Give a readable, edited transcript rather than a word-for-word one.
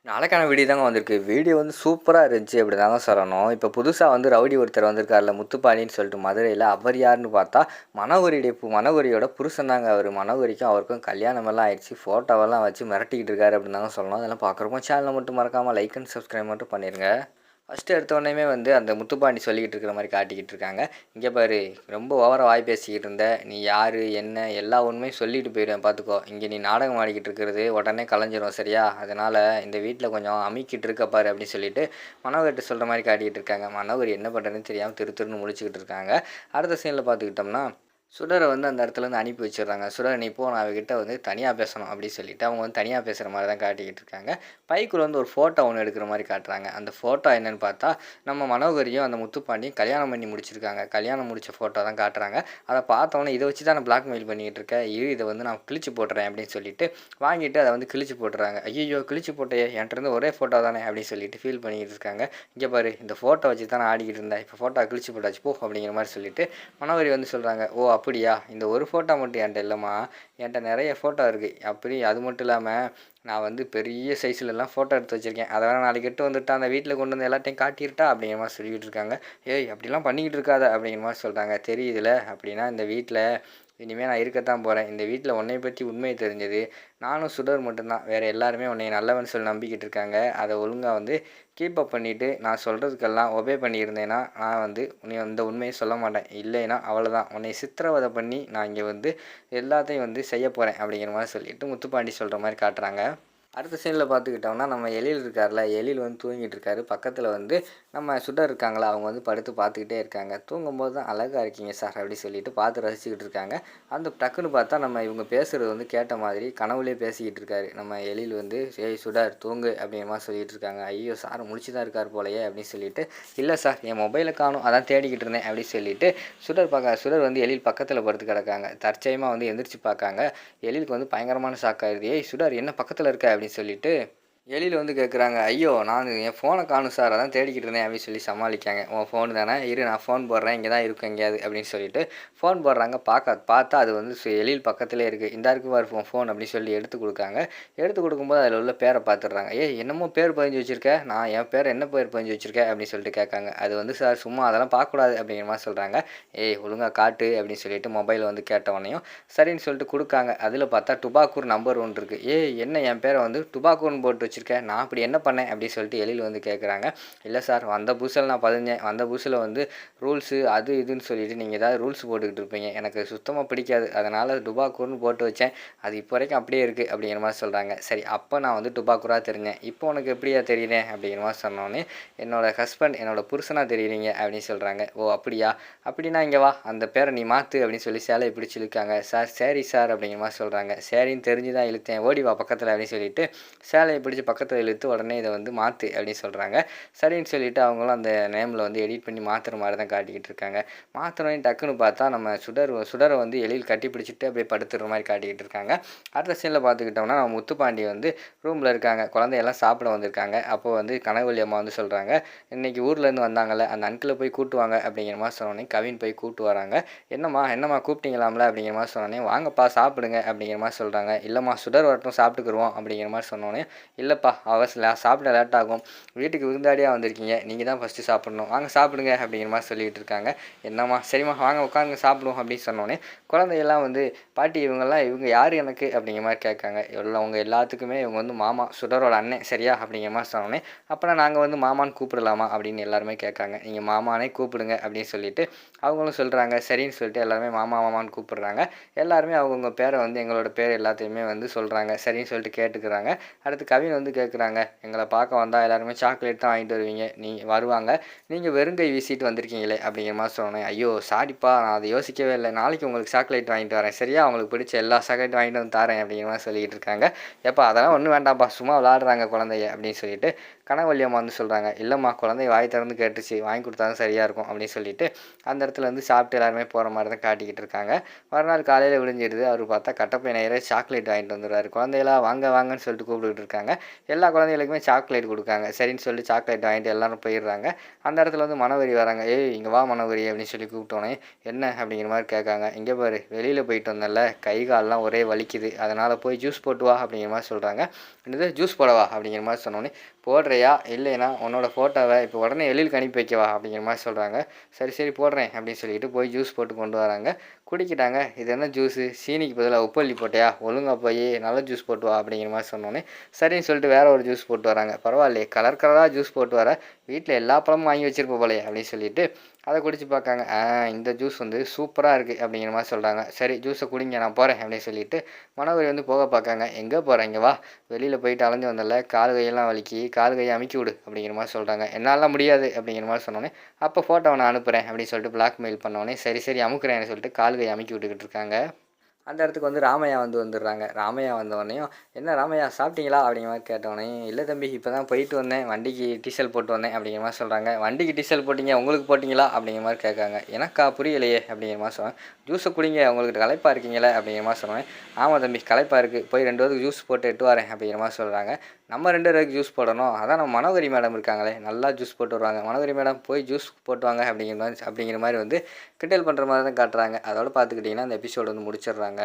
நாளைக்கான வீடியோ தாங்க வந்திருக்கு. வீடியோ வந்து சூப்பரா இருந்துச்சு அப்படி தாங்க சொல்லணும். இப்போ புதுசா வந்து ரவுடி ஒருத்தர் வந்திருக்காருல்ல, முத்துப்பாண்டின்னு சொல்லிட்டு மதுரையில. அவர் யாருன்னு பார்த்தா, மனோகரியோட புருஷன் தாங்க அவரு. மனோகரிக்கும் அவருக்கும் கல்யாணமெல்லாம் ஆயிடுச்சு. ஃபோட்டோவெல்லாம் வச்சு மிரட்டிக்கிட்டு இருக்காரு அப்படின்னு தாங்க சொல்லணும். அதெல்லாம் பார்க்குறப்போ சேனலை மட்டும் மறக்காமல் லைக் அண்ட் சப்ஸ்கிரைப் மட்டும் பண்ணிடுங்க. ஃபஸ்ட்டு எடுத்தோடனேயுமே வந்து அந்த முத்துப்பாண்டி சொல்லிக்கிட்டு இருக்கிற மாதிரி காட்டிக்கிட்டு இருக்காங்க. இங்கே பாரு, ரொம்ப ஓவராக வாய் பேசிக்கிட்டு இருந்த, நீ யார் என்ன எல்லா உண்மையும் சொல்லிட்டு போயிடுவேன் பார்த்துக்கோ. இங்கே நீ நாடகம் ஆடிக்கிட்டு இருக்கிறது உடனே கலைஞ்சிரும் சரியா? அதனால் இந்த வீட்டில் கொஞ்சம் அமிக்கிட்டு இருக்க பாரு அப்படின்னு சொல்லிட்டு மனோகர்கிட்ட சொல்கிற மாதிரி காட்டிக்கிட்டு இருக்காங்க. மனோகர் என்ன பண்ணுறதுன்னு தெரியாமல் திருன்னு முழிச்சுக்கிட்டு இருக்காங்க. அடுத்த சீனில் பார்த்துக்கிட்டோம்னா சுடரை வந்து அந்த இடத்துலேருந்து அனுப்பி வச்சிடுறாங்க. சுடர் நீ போ, நான் அவகிட்ட வந்து தனியாக பேசணும் அப்படின்னு சொல்லிட்டு அவங்க வந்து தனியாக பேசுகிற மாதிரி தான் காட்டிக்கிட்டு இருக்காங்க. பைக்குள்ள வந்து ஒரு ஃபோட்டோ ஒன்று எடுக்கிற மாதிரி காட்டுறாங்க. அந்த ஃபோட்டோ என்னென்னு பார்த்தா நம்ம மனோகரியும் அந்த முத்துப்பாண்டியும் கல்யாணம் பண்ணி முடிச்சிருக்காங்க. கல்யாணம் முடித்த ஃபோட்டோ தான் காட்டுறாங்க. அதை பார்த்தோன்னே இதை வச்சு தான் நான் பிளாக்மெயில் பண்ணிக்கிட்டு இருக்கேன், இதை வந்து நான் கிழிச்சு போட்டுறேன் அப்படின்னு சொல்லிட்டு வாங்கிட்டு அதை வந்து கிழிச்சு போட்டுறாங்க. ஐயோ கிழிச்சு போட்டையே, என்கிட்ட ஒரே ஃபோட்டோ தானே அப்படின்னு சொல்லிட்டு ஃபீல் பண்ணிக்கிட்டு இருக்காங்க. இங்கே பாரு, இந்த ஃபோட்டோ வச்சு தான் நான் ஆடிக்கிட்டு இருந்தேன், இப்போ ஃபோட்டோ கிழிச்சு போட்டாச்சு போ அப்படிங்கிற மாதிரி சொல்லிட்டு மனோகரி வந்து சொல்கிறாங்க. ஓ அப்படியா, இந்த ஒரு ஃபோட்டோ மட்டும் என்கிட்ட இல்லைம்மா, என்கிட்ட நிறைய ஃபோட்டோ இருக்குது. அப்படி அது மட்டும் இல்லாமல் நான் வந்து பெரிய சைஸ்லலாம் ஃபோட்டோ எடுத்து வச்சுருக்கேன். அதை வேணா நாளைக்கு எட்டு வந்துட்டா அந்த வீட்டில் கொண்டு வந்து எல்லாத்தையும் காட்டியிருட்டா அப்படிங்கிற மாதிரி சொல்லிக்கிட்டு இருக்காங்க. ஏய் அப்படிலாம் பண்ணிக்கிட்டு இருக்காத அப்படிங்கிற மாதிரி சொல்கிறாங்க. தெரியுதுல, அப்படின்னா இந்த வீட்டில் இனிமேல் நான் இருக்கத்தான் போகிறேன். இந்த வீட்டில் உன்னை பற்றி உண்மை தெரிஞ்சது நானும் சுடர் மட்டும்தான். வேறு எல்லாருமே உன்னை நல்லவன் சொல்லி நம்பிக்கிட்டு இருக்காங்க. அதை ஒழுங்காக வந்து கீப் அப் பண்ணிவிட்டு நான் சொல்கிறதுக்கெல்லாம் ஒபே பண்ணியிருந்தேன்னா நான் வந்து உன்னை அந்த உண்மையை சொல்ல மாட்டேன். இல்லைன்னா அவ்வளோதான், உன்னை சித்திரவதை பண்ணி நான் இங்கே வந்து எல்லாத்தையும் வந்து செய்ய போகிறேன் அப்படிங்கிற மாதிரி சொல்லிட்டு முத்துப்பாண்டி சொல்கிற மாதிரி காட்டுறாங்க. அடுத்த சீனில் பார்த்துக்கிட்டோம்னா நம்ம எழில் இருக்கார்ல, எழில் வந்து தூங்கிட்டு இருக்காரு. பக்கத்தில் வந்து நம்ம சுடர் இருக்காங்களா, அவங்க வந்து படுத்து பார்த்துக்கிட்டே இருக்காங்க. தூங்கும்போது தான் அழகாக இருக்கீங்க சார் அப்படி சொல்லிட்டு பார்த்து ரசிச்சுக்கிட்டு இருக்காங்க. அந்த டக்குன்னு பார்த்தா நம்ம இவங்க பேசுகிறது வந்து கேட்ட மாதிரி கனவுலேயே பேசிக்கிட்டு இருக்காரு. நம்ம எழில் வந்து ஏய் சுடர் தூங்கு அப்படிங்கிற மாதிரி சொல்லிட்டு இருக்காங்க. ஐயோ சார் முழிச்சு தான் இருக்கார் போலையே அப்படின்னு சொல்லிட்டு, இல்லை சார் என் மொபைலை காணும் அதான் தேடிக்கிட்டு இருந்தேன் அப்படின்னு சொல்லிட்டு சுடர் வந்து எழில் பக்கத்தில் படுத்து கிடக்காங்க. தற்சயமாக வந்து எந்திரிச்சு பார்க்காங்க. எழிலுக்கு வந்து பயங்கரமான ஷாக் ஆயிடுது. ஏய் சுடர் என்ன பக்கத்தில் இருக்க அப்படின்னு சொல்லிட்டு எழில் வந்து கேட்குறாங்க. ஐயோ நான் என் ஃபோனை காணும் சார், அதான் தேடிக்கிட்டு இருந்தேன் அப்படின்னு சொல்லி சமாளிக்காங்க. உன் ஃபோனு தானே, இரு நான் ஃபோன் போடுறேன், இங்கே தான் இருக்கும் எங்கேயாவது அப்படின்னு சொல்லிட்டு ஃபோன் போடுறாங்க. பார்த்தா அது வந்து எழில் பக்கத்துலேயே இருக்குது. இந்த இருக்கு பாரு ஃபோன் அப்படின்னு சொல்லி எடுத்து கொடுக்காங்க. எடுத்து கொடுக்கும்போது அதில் உள்ள பேரை பார்த்துடுறாங்க. ஏய் என்னமோ பேர் பதிஞ்சு வச்சுருக்க, நான் என் பேர் என்ன பேர் பதிஞ்சு வச்சுருக்கேன் அப்படின்னு சொல்லிட்டு கேட்காங்க. அது வந்து சார் சும்மா அதெல்லாம் பார்க்கக்கூடாது அப்படிங்கிற மாதிரி சொல்கிறாங்க. ஏய் ஒழுங்காக காட்டு அப்படின்னு சொல்லிட்டு மொபைலை வந்து கேட்டவனையும் சரின்னு சொல்லிட்டு கொடுக்காங்க. அதில் பார்த்தா டுபாக்கூர் நம்பர் 1 இருக்குது. ஏய் என்ன என் பேரை வந்து டுபாக்கூர்னு போட்டு வச்சுருக்கேன், நான் அப்படி என்ன பண்ணேன் அப்படின்னு சொல்லிட்டு எழில் வந்து கேட்குறாங்க. இல்லை சார் வந்த புதுசில் நான் பதிஞ்சேன், வந்த புதுசில் வந்து ரூல்ஸு அது இதுன்னு சொல்லிட்டு நீங்கள் ஏதாவது ரூல்ஸ் போட்டுக்கிட்டு இருப்பீங்க, எனக்கு சுத்தமாக பிடிக்காது, அதனால் டுபாக்கூர்னு போட்டு வச்சேன், அது இப்போ வரைக்கும் அப்படியே இருக்குது அப்படிங்கிற மாதிரி சொல்கிறாங்க. சரி அப்போ நான் வந்து டுபாக்கூராக தெரிஞ்சேன், இப்போ உனக்கு எப்படியா தெரியுறேன் அப்படிங்கிற மாதிரி சொன்னோன்னே என்னோடய ஹஸ்பண்ட் என்னோடய புருஷனாக தெரியுறீங்க அப்படின்னு சொல்கிறாங்க. ஓ அப்படியா, அப்படின்னா இங்கே வா அந்த பேரை நீ மாற்று அப்படின்னு சொல்லி சேலையை பிடிச்சி இழுக்காங்க. சார் சரி சார் அப்படிங்கிற மாதிரி சொல்கிறாங்க. சரின்னு தெரிஞ்சு தான் இழுத்தேன், ஓடி வா பக்கத்தில் அப்படின்னு சொல்லிட்டு சேலையை பிடிச்சி பக்கத்தில் இழுத்து உடனே இதை வந்து மாற்று அப்படின்னு சொல்கிறாங்க. சரின்னு சொல்லிவிட்டு அவங்களும் அந்த நேமில் வந்து எடிட் பண்ணி மாற்றுற மாதிரி தான் காட்டிக்கிட்டு இருக்காங்க. மாற்றினோடனே டக்குன்னு பார்த்தா நம்ம சுடரை வந்து எழில் கட்டி பிடிச்சிட்டு அப்படியே படுத்துற மாதிரி காட்டிக்கிட்டு இருக்காங்க. அடுத்த சீனில் பார்த்துக்கிட்டோம்னா நம்ம முத்துப்பாண்டி வந்து ரூமில் இருக்காங்க. குழந்தையெல்லாம் சாப்பிட வந்திருக்காங்க. அப்போது வந்து கனகவல்லி அம்மா வந்து சொல்கிறாங்க, இன்றைக்கி ஊர்லேருந்து வந்தாங்கள்ல அந்த அன்கிளை போய் கூட்டுவாங்க அப்படிங்கிற மாதிரி சொன்னோன்னே கவின் போய் கூட்டு வராங்க. என்னம்மா கூப்பிட்டீங்களாம்ல அப்படிங்கிற மாதிரி சொன்னோன்னே வாங்கப்பா சாப்பிடுங்க அப்படிங்கிற மாதிரி சொல்கிறாங்க. இல்லைம்மா சுடர் வரட்டும் சாப்பிட்டுக்குருவோம் அப்படிங்கிற மாதிரி சொன்னோன்னே இல்லைப்பா சாப்பிட லேட் ஆகும், வீட்டுக்கு விருந்தாடியாக வந்திருக்கீங்க, நீங்கள் தான் ஃபஸ்ட்டு சாப்பிட்ணும், வாங்க சாப்பிடுங்க அப்படிங்கிற மாதிரி சொல்லிகிட்டு இருக்காங்க. என்னம்மா சரிம்மா வாங்க உட்காருங்க சாப்பிடுவோம் அப்படின்னு சொன்னோன்னே குழந்தையெல்லாம் வந்து பாட்டி இவங்க யார் எனக்கு அப்படிங்கிற மாதிரி கேட்காங்க. அவங்க எல்லாத்துக்குமே இவங்க வந்து மாமா சுடரோட அண்ணன் சரியா அப்படிங்கிற மாதிரி சொன்னோன்னே அப்போனா நாங்கள் வந்து மாமான்னு கூப்பிடலாமா அப்படின்னு எல்லாருமே கேட்காங்க. நீங்கள் மாமானே கூப்பிடுங்க அப்படின்னு சொல்லிட்டு அவங்களும் சொல்கிறாங்க. சரின்னு சொல்லிட்டு எல்லாருமே மாமான்னு கூப்பிடுறாங்க. எல்லாருமே அவங்கவுங்க பேரை வந்து எங்களோட பேர் எல்லாத்தையுமே வந்து சொல்கிறாங்க. சரின்னு சொல்லிட்டு கேட்டுக்கிறாங்க. அடுத்து கவின் வந்து கேட்குறாங்க, எங்களை பார்க்க வந்தால் எல்லாருமே சாக்லேட் தான் வாங்கிட்டு வருவீங்க, நீங்கள் வெறுங்கை வீசிட்டு வந்திருக்கீங்களே அப்படிங்கிற மாதிரி சொன்னேன். ஐயோ சாரிப்பா நான் அதை யோசிக்கவே இல்லை, நாளைக்கு உங்களுக்கு சாக்லேட் வாங்கிட்டு வரேன் சரியா, அவங்களுக்கு பிடிச்ச எல்லா சாக்லேட்டும் வாங்கிட்டு வந்து தரேன் அப்படிங்கிற மாதிரி சொல்லிக்கிட்டு இருக்காங்க. எப்போ அதெல்லாம் ஒன்றும் வேண்டாம்ப்பா சும்மா விளாடுறாங்க குழந்தைய அப்படின்னு சொல்லிட்டு கனகவள்ளி அம்மா வந்து சொல்கிறாங்க, இல்லைம்மா குழந்தை வாய் திறந்து கேட்டுச்சு, வாங்கி கொடுத்தா தான் சரியாக இருக்கும் அப்படின்னு சொல்லிட்டு அந்த இடத்துல வந்து சாப்பிட்டு எல்லாருமே போகிற மாதிரி தான் காட்டிக்கிட்டு இருக்காங்க. மறுநாள் காலையில் விடிஞ்சிடுது. அவர் பார்த்தா கட்டப்பை நிறைய சாக்லேட் வாங்கிட்டு வந்துடுறாரு. குழந்தைகளா வாங்க வாங்கன்னு சொல்லிட்டு கூப்பிட்டுட்டு இருக்காங்க. எல்லா குழந்தைகளுக்குமே சாக்லேட் கொடுக்காங்க. சரின்னு சொல்லி சாக்லேட் வாங்கிட்டு எல்லாரும் போயிடுறாங்க. அந்த இடத்துல வந்து மனோகரி வராங்க. ஏய் இங்கே வா மனோகரி அப்படின்னு சொல்லி கூப்பிட்டோன்னே என்ன அப்படிங்கிற மாதிரி கேட்காங்க. இங்கே பாரு வெளியில் போயிட்டு வந்தேன்ல, கை கால்லாம் ஒரே வலிக்குது, அதனால் போய் ஜூஸ் போட்டு வா அப்படிங்கிற மாதிரி சொல்கிறாங்க. என்னது ஜூஸ் போடவா அப்படிங்கிற மாதிரி சொன்னோன்னே போடுறியா இல்லைனா உன்னோட ஃபோட்டோவை இப்போ உடனே எழிலுக்கு அனுப்பி வைக்கவா அப்படிங்கிற மாதிரி சொல்கிறாங்க. சரி சரி போடுறேன் அப்படின்னு சொல்லிட்டு போய் ஜூஸ் போட்டு கொண்டு வராங்க. குடிக்கிட்டாங்க. இது என்ன ஜூஸு, சீனிக்கு பதிலாக உப்பள்ளி போட்டியா, ஒழுங்காக போய் நல்ல ஜூஸ் போட்டு வா அப்படிங்கிற மாதிரி சொன்னோன்னே சரின்னு சொல்லிட்டு வேறு ஒரு ஜூஸ் போட்டு வராங்க. பரவாயில்லையே கலர் கலராக ஜூஸ் போட்டு வர, வீட்டில் எல்லா பழமும் வாங்கி வச்சிருப்ப போலையே அப்படின்னு சொல்லிட்டு அதை குடிச்சு பார்க்காங்க. இந்த ஜூஸ் வந்து சூப்பராக இருக்குது அப்படிங்கிற மாதிரி சொல்கிறாங்க. சரி ஜூஸை குடிங்க நான் போகிறேன் அப்படின்னு சொல்லிட்டு மனோகரி வந்து போக பார்க்காங்க. எங்கே போகிறீங்க வா, வெளியில் போயிட்டு அலைஞ்சு வந்தல, கால் கையெல்லாம் வலிக்கி, கால் கையை அமுக்கி விடு அப்படிங்கிற மாதிரி சொல்கிறாங்க. என்னாலாம் முடியாது அப்படிங்கிற மாதிரி சொன்னோன்னே அப்போ ஃபோட்டோவை நான் அனுப்புகிறேன் அப்படின்னு சொல்லிட்டு பிளாக்மெயில் பண்ணோன்னே சரி சரி அமுக்குறேன்னு சொல்லிட்டு கால் கையை அமுக்கி விட்டுக்கிட்டு இருக்காங்க. அந்த இடத்துக்கு வந்து ராமையா வந்துடுறாங்க. ராமையா வந்தோடனையும் என்ன ராமையா சாப்பிட்டீங்களா அப்படிங்கிற மாதிரி கேட்டோடனே இல்லை தம்பி இப்போ தான் போயிட்டு வந்தேன், வண்டிக்கு டீசல் போட்டு வந்தேன் அப்படிங்கிற மாதிரி சொல்கிறாங்க. வண்டிக்கு டீசல் போட்டிங்க, உங்களுக்கு போட்டிங்களா அப்படிங்கிற மாதிரி கேட்காங்க. எனக்கா புரியலையே அப்படிங்கிற மாதிரி சொன்னேன். ஜூஸை குடிங்க, உங்களுக்கு களைப்பாக இருக்கீங்களே அப்படிங்கிற மாதிரி சொன்னேன். ஆமாம் தம்பி களைப்பாக இருக்குது, போய் 2 பேருக்கு ஜூஸ் போட்டு எட்டு வரேன் அப்படிங்கிற மாதிரி சொல்கிறாங்க. நம்ம 2 பேருக்கு ஜூஸ் போடணும், அதான் நம்ம மனோகரி மேடம் இருக்காங்களே நல்லா ஜூஸ் போட்டு வருவாங்க, மனோகரி மேடம் போய் ஜூஸ் போட்டு வாங்க அப்படிங்கிற மாதிரி வந்து கிண்டல் பண்ணுற மாதிரி தான் காட்டுறாங்க. அதோட பார்த்துக்கிட்டிங்கன்னா அந்த எபிசோடு வந்து முடிச்சிடுறாங்க.